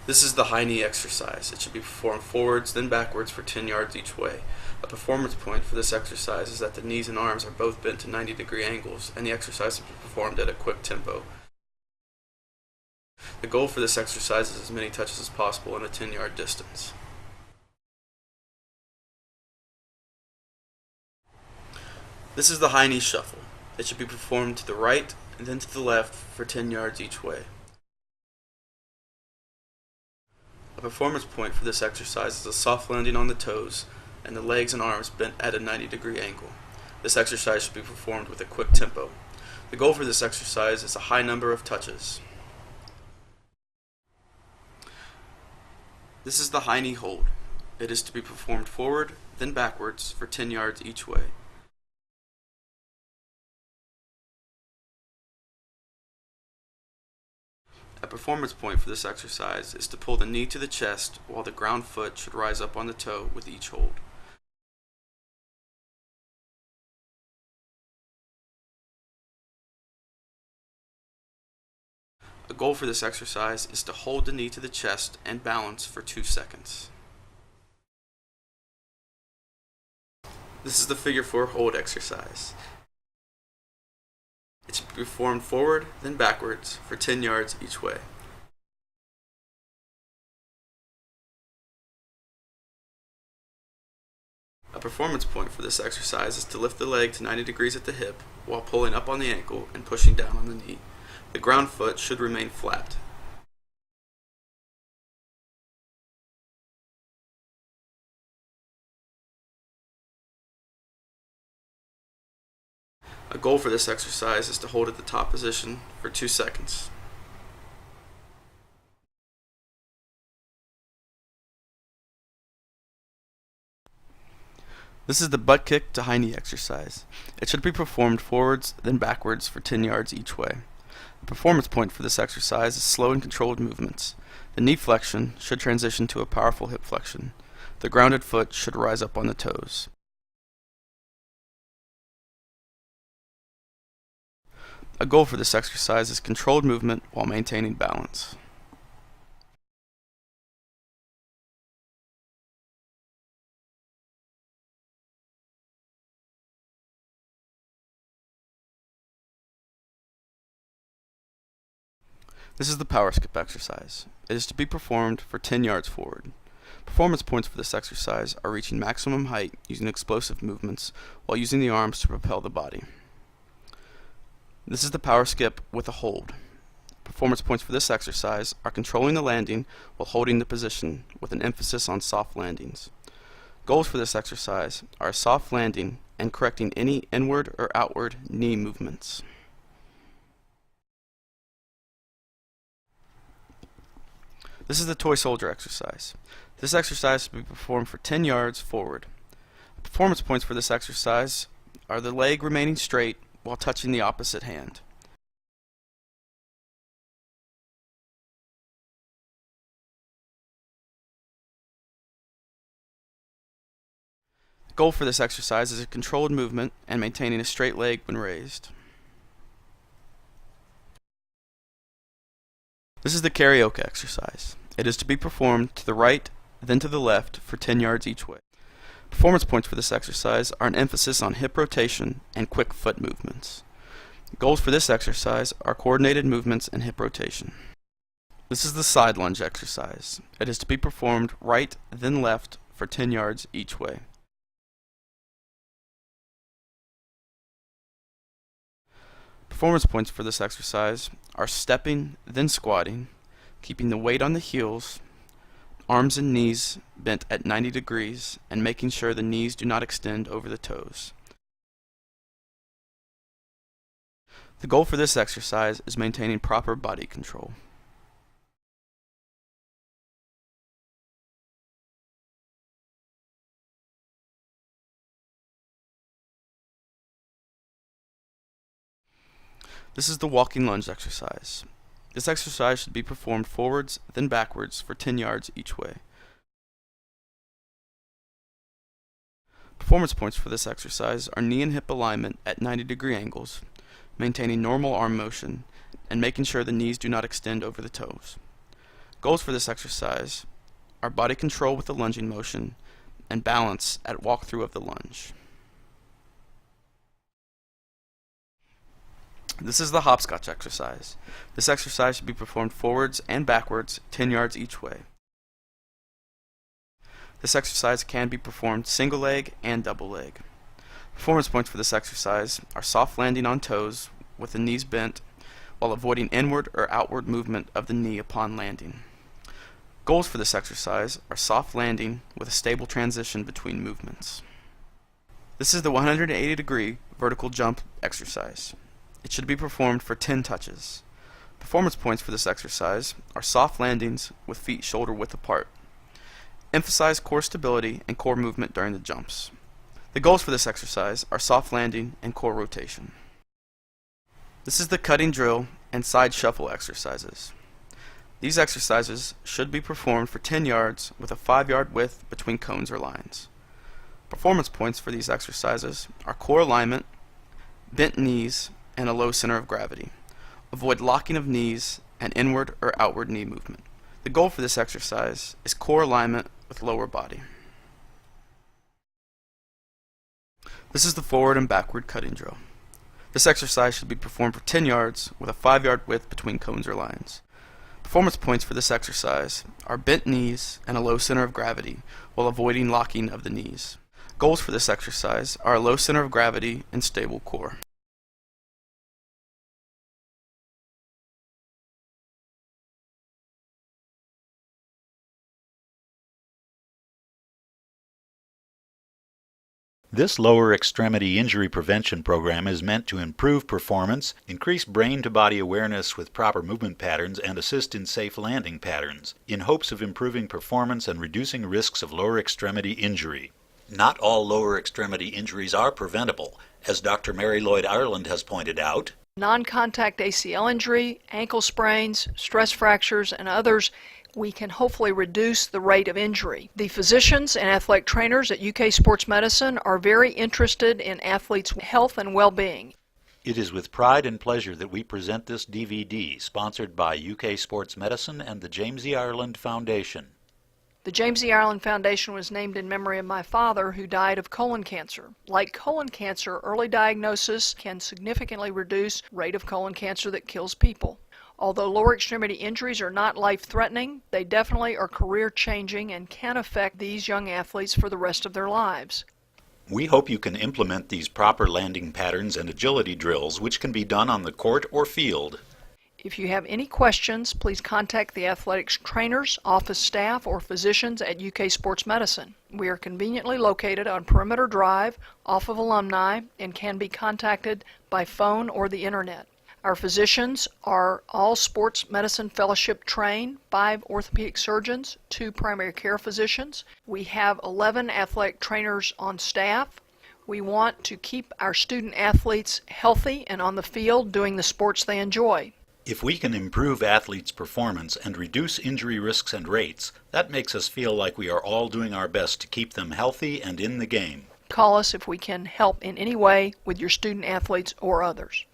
This is the high knee exercise. It should be performed forwards, then backwards for 10 yards each way. A performance point for this exercise is that the knees and arms are both bent to 90-degree angles, and the exercise should be performed at a quick tempo. The goal for this exercise is as many touches as possible in a 10-yard distance. This is the high knee shuffle. It should be performed to the right and then to the left for 10 yards each way. A performance point for this exercise is a soft landing on the toes and the legs and arms bent at a 90-degree angle. This exercise should be performed with a quick tempo. The goal for this exercise is a high number of touches. This is the high knee hold. It is to be performed forward, then backwards for 10 yards each way. A performance point for this exercise is to pull the knee to the chest while the ground foot should rise up on the toe with each hold. A goal for this exercise is to hold the knee to the chest and balance for 2 seconds. This is the figure 4 hold exercise. It should be performed forward, then backwards for 10 yards each way. A performance point for this exercise is to lift the leg to 90 degrees at the hip while pulling up on the ankle and pushing down on the knee. The ground foot should remain flat. A goal for this exercise is to hold at the top position for 2 seconds. This is the butt kick to high knee exercise. It should be performed forwards, then backwards for 10 yards each way. The performance point for this exercise is slow and controlled movements. The knee flexion should transition to a powerful hip flexion. The grounded foot should rise up on the toes. A goal for this exercise is controlled movement while maintaining balance. This is the power skip exercise. It is to be performed for 10 yards forward. Performance points for this exercise are reaching maximum height using explosive movements while using the arms to propel the body. This is the power skip with a hold. Performance points for this exercise are controlling the landing while holding the position with an emphasis on soft landings. Goals for this exercise are a soft landing and correcting any inward or outward knee movements. This is the toy soldier exercise. This exercise should be performed for 10 yards forward. Performance points for this exercise are the leg remaining straight while touching the opposite hand. The goal for this exercise is a controlled movement and maintaining a straight leg when raised. This is the karaoke exercise. It is to be performed to the right, then to the left for 10 yards each way. Performance points for this exercise are an emphasis on hip rotation and quick foot movements. Goals for this exercise are coordinated movements and hip rotation. This is the side lunge exercise. It is to be performed right, then left for 10 yards each way. Performance points for this exercise are stepping, then squatting, keeping the weight on the heels, arms and knees bent at 90 degrees, and making sure the knees do not extend over the toes. The goal for this exercise is maintaining proper body control. This is the walking lunge exercise. This exercise should be performed forwards, then backwards for 10 yards each way. Performance points for this exercise are knee and hip alignment at 90-degree angles, maintaining normal arm motion, and making sure the knees do not extend over the toes. Goals for this exercise are body control with the lunging motion and balance at walkthrough of the lunge. This is the hopscotch exercise. This exercise should be performed forwards and backwards 10 yards each way. This exercise can be performed single leg and double leg. Performance points for this exercise are soft landing on toes with the knees bent while avoiding inward or outward movement of the knee upon landing. Goals for this exercise are soft landing with a stable transition between movements. This is the 180-degree vertical jump exercise. It should be performed for 10 touches. Performance points for this exercise are soft landings with feet shoulder width apart. Emphasize core stability and core movement during the jumps. The goals for this exercise are soft landing and core rotation. This is the cutting drill and side shuffle exercises. These exercises should be performed for 10 yards with a 5-yard width between cones or lines. Performance points for these exercises are core alignment, bent knees, and a low center of gravity. Avoid locking of knees and inward or outward knee movement. The goal for this exercise is core alignment with lower body. This is the forward and backward cutting drill. This exercise should be performed for 10 yards with a 5-yard width between cones or lines. Performance points for this exercise are bent knees and a low center of gravity while avoiding locking of the knees. Goals for this exercise are a low center of gravity and stable core. This lower extremity injury prevention program is meant to improve performance, increase brain-to-body awareness with proper movement patterns, and assist in safe landing patterns, in hopes of improving performance and reducing risks of lower extremity injury. Not all lower extremity injuries are preventable, as Dr. Mary Lloyd Ireland has pointed out. Non-contact ACL injury, ankle sprains, stress fractures, and others, we can hopefully reduce the rate of injury. The physicians and athletic trainers at UK Sports Medicine are very interested in athletes' health and well-being. It is with pride and pleasure that we present this DVD, sponsored by UK Sports Medicine and the James E. Ireland Foundation. The James E. Ireland Foundation was named in memory of my father, who died of colon cancer. Like colon cancer, early diagnosis can significantly reduce the rate of colon cancer that kills people. Although lower extremity injuries are not life-threatening, they definitely are career-changing and can affect these young athletes for the rest of their lives. We hope you can implement these proper landing patterns and agility drills, which can be done on the court or field. If you have any questions, please contact the athletics trainers, office staff, or physicians at UK Sports Medicine. We are conveniently located on Perimeter Drive, off of Alumni, and can be contacted by phone or the internet. Our physicians are all sports medicine fellowship trained, 5 orthopedic surgeons, 2 primary care physicians. We have 11 athletic trainers on staff. We want to keep our student athletes healthy and on the field doing the sports they enjoy. If we can improve athletes' performance and reduce injury risks and rates, that makes us feel like we are all doing our best to keep them healthy and in the game. Call us if we can help in any way with your student athletes or others.